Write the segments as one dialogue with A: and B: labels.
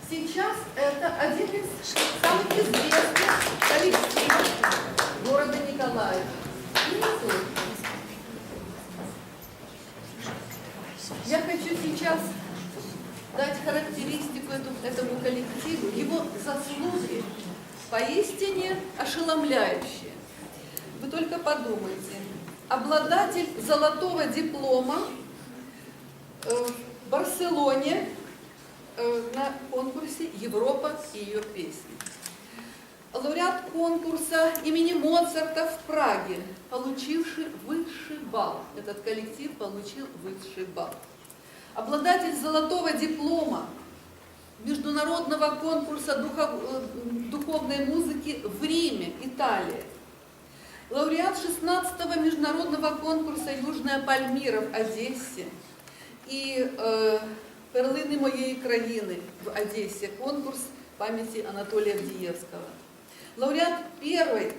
A: Сейчас это один из самых известных коллективов города Николаев. Я хочу сейчас дать характеристику этому коллективу. Его заслуги поистине ошеломляющие. Вы только подумайте. Обладатель золотого диплома в Барселоне на конкурсе «Европа и ее песни». Лауреат конкурса имени Моцарта в Праге, получивший высший балл. Этот коллектив получил высший балл. Обладатель золотого диплома международного конкурса духовной музыки в Риме, Италия. Лауреат 16-го международного конкурса «Южная Пальмира» в Одессе и «Перлины моей краины» в Одессе, конкурс памяти Анатолия Авдеевского. Лауреат первой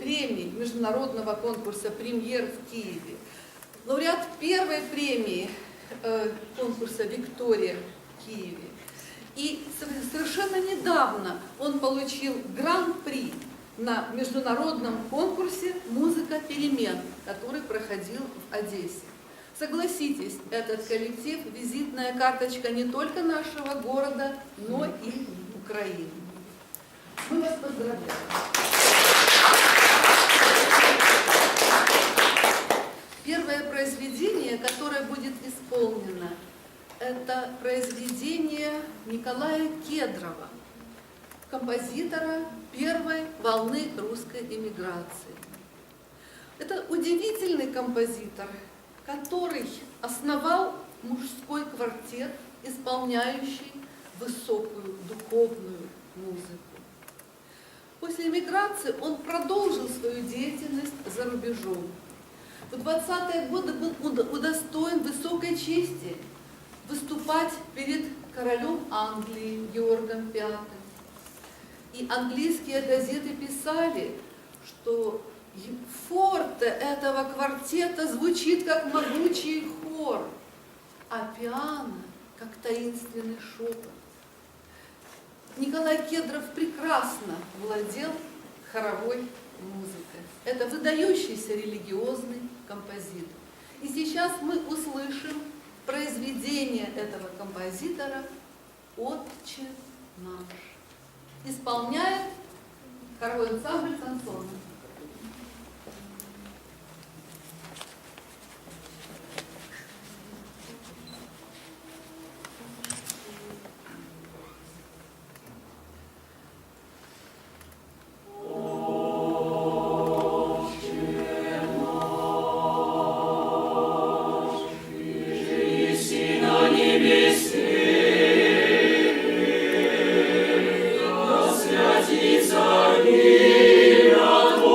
A: премии международного конкурса «Премьер» в Киеве. Лауреат первой премии конкурса «Виктория» в Киеве. И совершенно недавно он получил гран-при на международном конкурсе «Музыка перемен», который проходил в Одессе. Согласитесь, этот коллектив – визитная карточка не только нашего города, но и Украины. Мы вас поздравляем. Первое произведение, которое будет исполнено, это произведение Николая Кедрова, композитора первой волны русской эмиграции. Это удивительный композитор, который основал мужской квартет, исполняющий высокую духовную музыку. После эмиграции он продолжил свою деятельность за рубежом. В 20-е годы был удостоен высокой чести выступать перед королем Англии Георгом V. И английские газеты писали, что форте этого квартета звучит как могучий хор, а пиано как таинственный шепот. Николай Кедров прекрасно владел хоровой музыкой. Это выдающийся религиозный композитор. И сейчас мы услышим произведение этого композитора «Отче наш». Исполняет хоровой ансамбль «Шансона».
B: Святится имя Твое.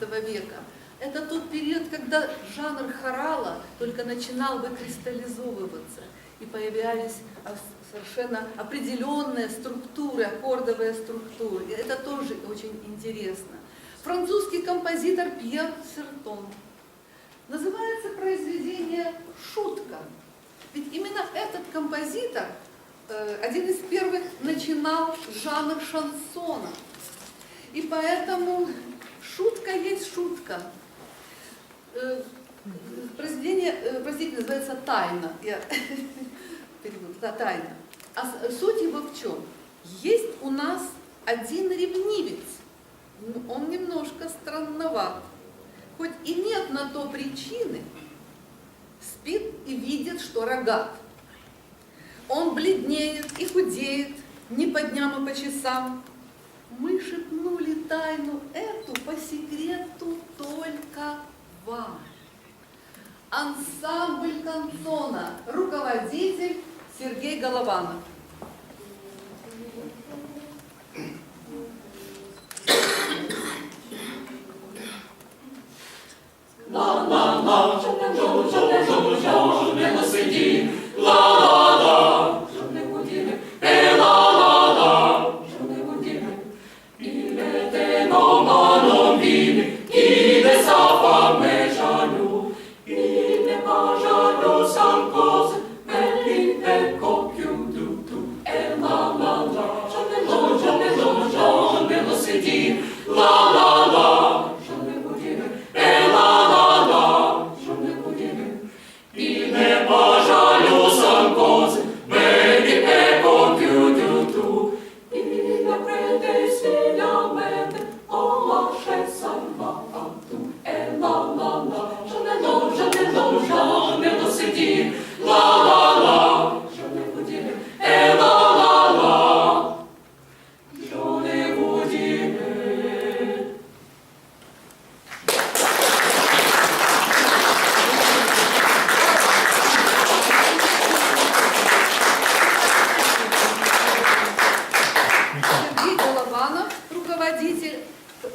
A: века. Это тот период, когда жанр хорала только начинал выкристаллизовываться, и появлялись совершенно определенные структуры, аккордовые структуры. И это тоже очень интересно. Французский композитор Пьер Сертон. Называется произведение «Шутка». Ведь именно этот композитор один из первых начинал жанр шансона. И поэтому шутка есть шутка. Произведение, простите, называется «Тайна». «Тайна». А суть его в чем? Есть у нас один ревнивец. Он немножко странноват. Хоть и нет на то причины, спит и видит, что рогат. Он бледнеет и худеет, не по дням, а по часам. Мы шепнули тайну эту по секрету только вам. Ансамбль канцона, руководитель Сергей Голованов.
B: La-la-la, je ne se dit, la-la-la, je ne vous dirai, et la-la-la, je ne vous dirai. Il était non vide, qui de sa femme est jaloux. Il n'est pas jaloux sans cause, mais il est coquille du tout. Et la-la-la, je ne se dit, la-la-la, je ne vous dirai, et la-la-la, je ne vous dirai. Il n'est pas jaloux sans cause, mais il est coquille du tout. Il a prêté s'il amène, on lâche sa va à tout. Et la-la-la, je ne sais dire, la-la-la, je ne vous dirai, et la-la-la, je ne vous dirai.
A: Сергей Голованов, руководитель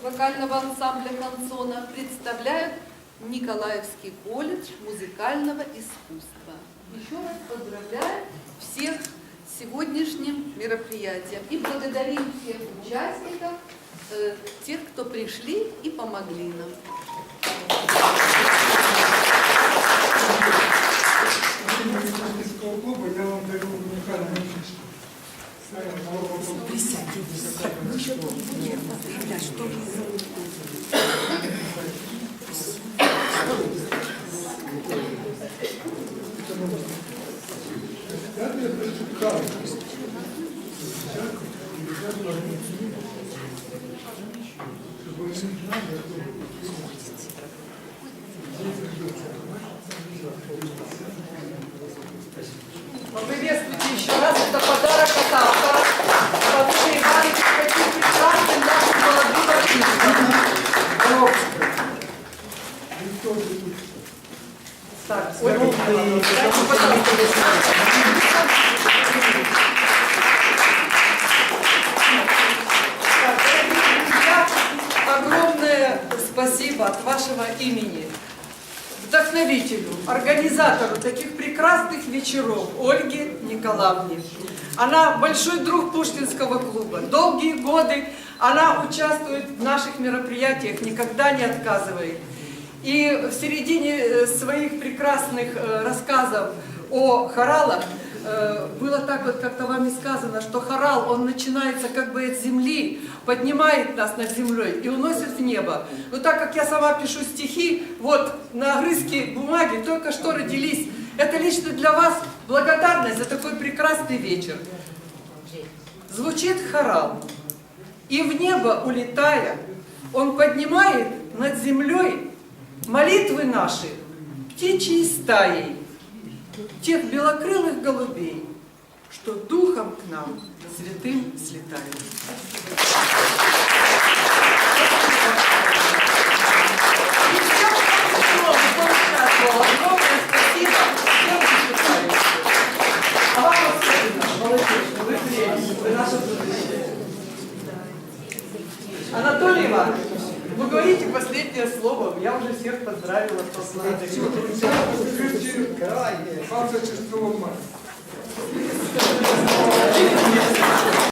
A: вокального ансамбля канцона, представляет Николаевский колледж музыкального искусства. Еще раз поздравляю всех с сегодняшним мероприятием и благодарим всех участников, тех, кто пришли и помогли нам.
C: Клуба я вам дарю уникальную фишку.
D: Поприветствуйте еще раз, это подарок от автора. Подумай, Иванович, каким прекрасным нашим молодым артистам. Так, Ольга, дайте, пожалуйста, так, дорогие друзья, огромное спасибо от вашего имени вдохновителю, организатору таких прекрасных вечеров Ольге Николаевне. Она большой друг Пушкинского клуба. Долгие годы она участвует в наших мероприятиях, никогда не отказывает. И в середине своих прекрасных рассказов о хоралах было так вот как-то вами сказано, что хорал, он начинается как бы от земли, поднимает нас над землей и уносит в небо. Но так как я сама пишу стихи, вот на огрызке бумаги только что родились. Это лично для вас благодарность за такой прекрасный вечер. Звучит хорал, и в небо улетая, он поднимает над землей молитвы наши птичьей стаей, тех белокрылых голубей, что духом к нам святым слетают. И всем, кто участвовал, огромное спасибо всем выступающим. А вам особенно, молодежь, вы прелесть, вы наше будущее. Анатолий Иванович. Вы говорите последнее слово, я уже всех поздравила. Кто с нами.
C: Це 26 мая.